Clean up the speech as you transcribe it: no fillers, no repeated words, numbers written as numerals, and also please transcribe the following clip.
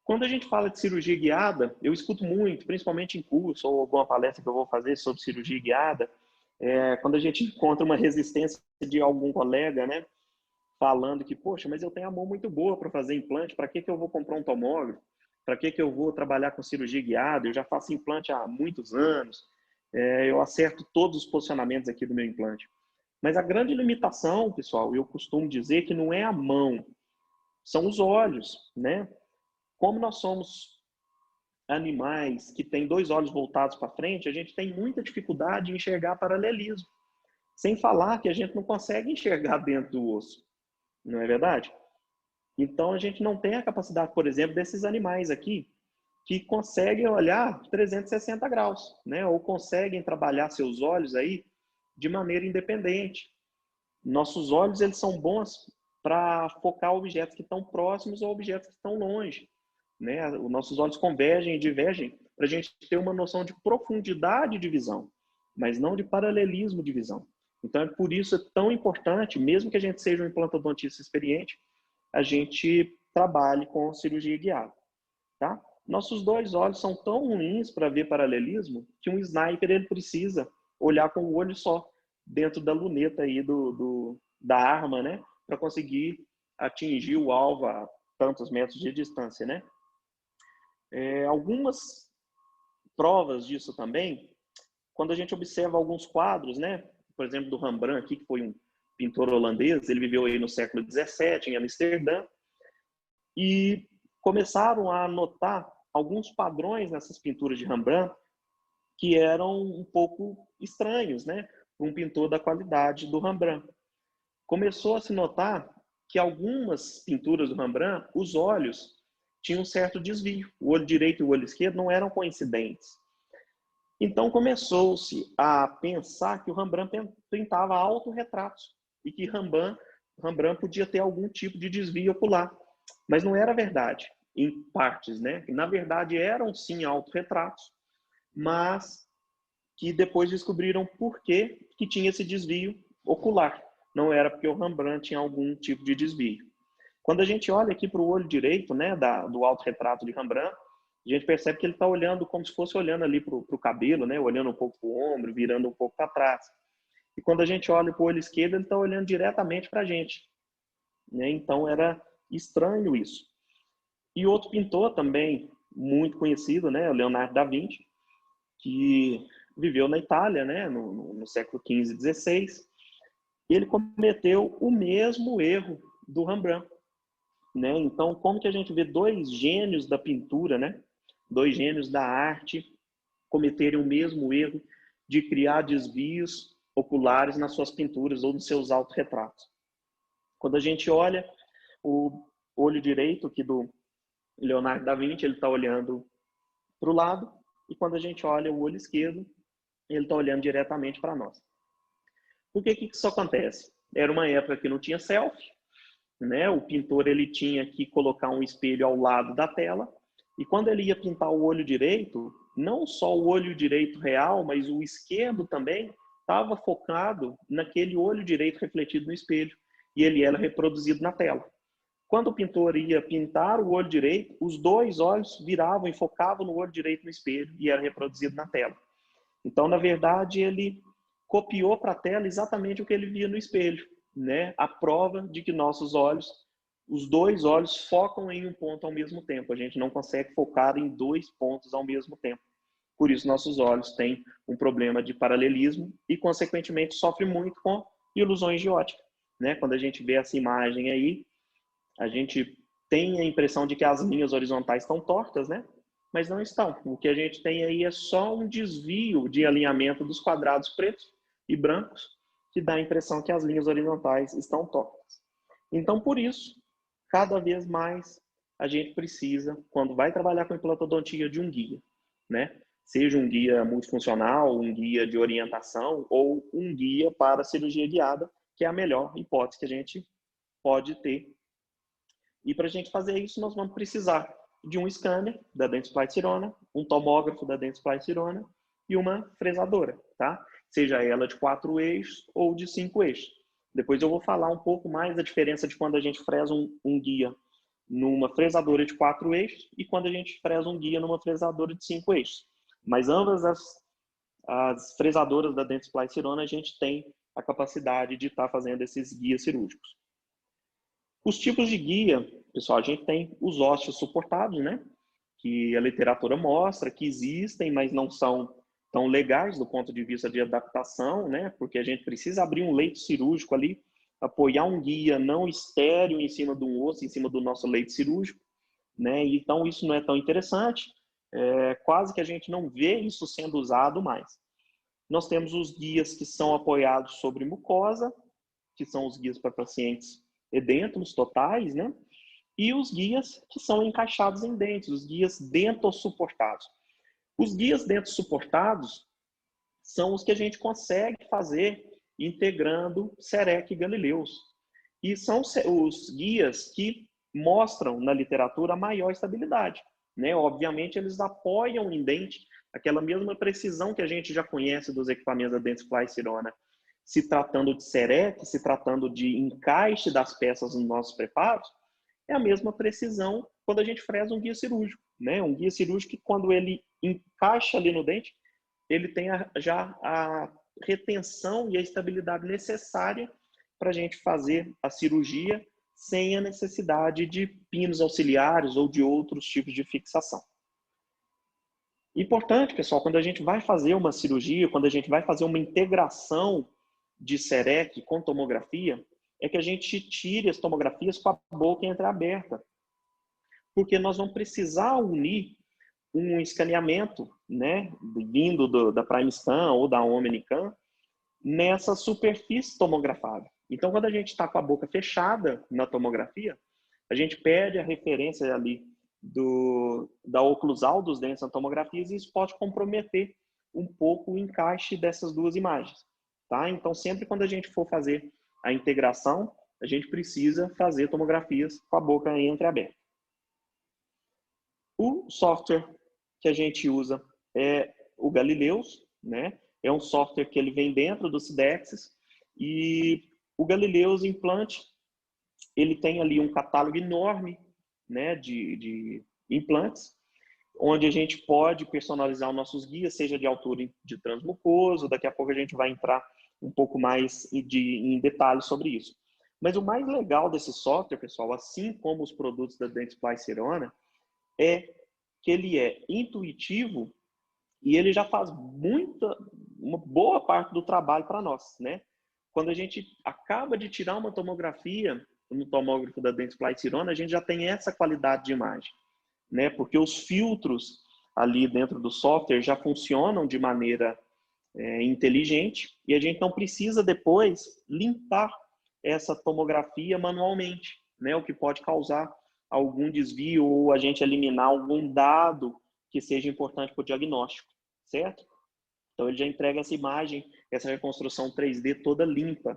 Quando a gente fala de cirurgia guiada, eu escuto muito, principalmente em curso ou alguma palestra que eu vou fazer sobre cirurgia guiada, quando a gente encontra uma resistência de algum colega, né, falando que, poxa, mas eu tenho a mão muito boa para fazer implante, para que eu vou comprar um tomógrafo? Para que eu vou trabalhar com cirurgia guiada? Eu já faço implante há muitos anos, eu acerto todos os posicionamentos aqui do meu implante. Mas a grande limitação, pessoal, eu costumo dizer que não é a mão, são os olhos, né? Como nós somos animais que têm dois olhos voltados para frente, a gente tem muita dificuldade em enxergar paralelismo. Sem falar que a gente não consegue enxergar dentro do osso, não é verdade? Então, a gente não tem a capacidade, por exemplo, desses animais aqui, que conseguem olhar 360 graus, né? Ou conseguem trabalhar seus olhos aí de maneira independente. Nossos olhos, eles são bons para focar objetos que estão próximos ou objetos que estão longe, né? Os nossos olhos convergem e divergem para a gente ter uma noção de profundidade de visão, mas não de paralelismo de visão. Então, é por isso é tão importante, mesmo que a gente seja um implantodontista experiente, a gente trabalhe com cirurgia guiada, tá? Nossos dois olhos são tão ruins para ver paralelismo que um sniper ele precisa olhar com o olho só dentro da luneta aí da arma, né, para conseguir atingir o alvo a tantos metros de distância, né? Algumas provas disso também, quando a gente observa alguns quadros, né, por exemplo, do Rembrandt aqui, que foi um pintor holandês, ele viveu aí no século XVII em Amsterdã, e começaram a notar alguns padrões nessas pinturas de Rembrandt que eram um pouco estranhos, né, para um pintor da qualidade do Rembrandt. Começou a se notar que algumas pinturas do Rembrandt, os olhos tinham um certo desvio. O olho direito e o olho esquerdo não eram coincidentes. Então começou-se a pensar que o Rembrandt pintava autorretratos e que Rembrandt podia ter algum tipo de desvio ocular. Mas não era verdade, em partes, né? Na verdade eram sim autorretratos, mas que depois descobriram por que tinha esse desvio ocular. Não era porque o Rembrandt tinha algum tipo de desvio. Quando a gente olha aqui para o olho direito, né, do autorretrato de Rembrandt, a gente percebe que ele está olhando como se fosse olhando ali para o cabelo, né, olhando um pouco para o ombro, virando um pouco para trás. E quando a gente olha para o olho esquerdo, ele está olhando diretamente para a gente, né? Então era estranho isso. E outro pintor também muito conhecido, né, o Leonardo da Vinci, que viveu na Itália, né, no século XV e XVI, e ele cometeu o mesmo erro do Rembrandt, né? Então, como que a gente vê dois gênios da pintura, né, dois gênios da arte, cometerem o mesmo erro de criar desvios oculares nas suas pinturas ou nos seus autorretratos? Quando a gente olha o olho direito aqui do Leonardo da Vinci, ele está olhando para o lado, e quando a gente olha o olho esquerdo, ele está olhando diretamente para nós. Por que isso acontece? Era uma época que não tinha selfie, né? O pintor ele tinha que colocar um espelho ao lado da tela, e quando ele ia pintar o olho direito, não só o olho direito real, mas o esquerdo também estava focado naquele olho direito refletido no espelho, e ele era reproduzido na tela. Quando o pintor ia pintar o olho direito, os dois olhos viravam e focavam no olho direito no espelho e era reproduzido na tela. Então, na verdade, ele copiou para a tela exatamente o que ele via no espelho, né? A prova de que nossos olhos, os dois olhos focam em um ponto ao mesmo tempo. A gente não consegue focar em dois pontos ao mesmo tempo. Por isso, nossos olhos têm um problema de paralelismo e, consequentemente, sofrem muito com ilusões de ótica, né? Quando a gente vê essa imagem aí, a gente tem a impressão de que as linhas horizontais estão tortas, né? Mas não estão. O que a gente tem aí é só um desvio de alinhamento dos quadrados pretos e brancos, que dá a impressão que as linhas horizontais estão tortas. Então, por isso, cada vez mais a gente precisa, quando vai trabalhar com implantodontia, de um guia, né? Seja um guia multifuncional, um guia de orientação ou um guia para cirurgia guiada, que é a melhor hipótese que a gente pode ter. E para a gente fazer isso, nós vamos precisar de um scanner da Dentsply Sirona, um tomógrafo da Dentsply Sirona e uma fresadora, tá? Seja ela de 4 eixos ou de 5 eixos. Depois eu vou falar um pouco mais da diferença de quando a gente fresa um guia numa fresadora de 4 eixos e quando a gente fresa um guia numa fresadora de 5 eixos. Mas ambas as fresadoras da Dentsply Sirona, a gente tem a capacidade de estar fazendo esses guias cirúrgicos. Os tipos de guia, pessoal, a gente tem os ósseos suportados, né? Que a literatura mostra que existem, mas não são tão legais do ponto de vista de adaptação, né? Porque a gente precisa abrir um leito cirúrgico ali, apoiar um guia não estéreo em cima de um osso, em cima do nosso leito cirúrgico, né? Então isso não é tão interessante, quase que a gente não vê isso sendo usado mais. Nós temos os guias que são apoiados sobre mucosa, que são os guias para pacientes edêntulos totais, né? E os guias que são encaixados em dentes, os guias dentossuportados. Os guias dentossuportados são os que a gente consegue fazer integrando Serec e Galileus. E são os guias que mostram na literatura maior estabilidade, né? Obviamente, eles apoiam em dente aquela mesma precisão que a gente já conhece dos equipamentos da Dentsply Sirona, se tratando de Serec, se tratando de encaixe das peças nos nossos preparos, é a mesma precisão quando a gente fresa um guia cirúrgico, né? Um guia cirúrgico que, quando ele encaixa ali no dente, ele tem já a retenção e a estabilidade necessária para a gente fazer a cirurgia sem a necessidade de pinos auxiliares ou de outros tipos de fixação. Importante, pessoal, quando a gente vai fazer uma cirurgia, quando a gente vai fazer uma integração de Serec com tomografia, é que a gente tire as tomografias com a boca entreaberta. Porque nós vamos precisar unir um escaneamento, né, vindo da PrimeScan ou da Omnicam, nessa superfície tomografável. Então, quando a gente está com a boca fechada na tomografia, a gente perde a referência ali da oclusal dos dentes na tomografia e isso pode comprometer um pouco o encaixe dessas duas imagens. Tá? Então, sempre quando a gente for fazer a integração, a gente precisa fazer tomografias com a boca entreaberta. O software que a gente usa é o Galileus, né? É um software que ele vem dentro do Sidexis e o Galileus Implante, ele tem ali um catálogo enorme, né, de implantes, onde a gente pode personalizar os nossos guias, seja de altura de transmucoso, daqui a pouco a gente vai entrar um pouco mais em detalhes sobre isso. Mas o mais legal desse software, pessoal, assim como os produtos da Dentsply Sirona, é que ele é intuitivo e ele já faz uma boa parte do trabalho para nós, né? Quando a gente acaba de tirar uma tomografia no tomógrafo da Dentsply Sirona, a gente já tem essa qualidade de imagem, né? Porque os filtros ali dentro do software já funcionam de maneira inteligente e a gente não precisa depois limpar essa tomografia manualmente, né? O que pode causar algum desvio ou a gente eliminar algum dado que seja importante para o diagnóstico, certo? Então ele já entrega essa imagem, essa reconstrução 3D toda limpa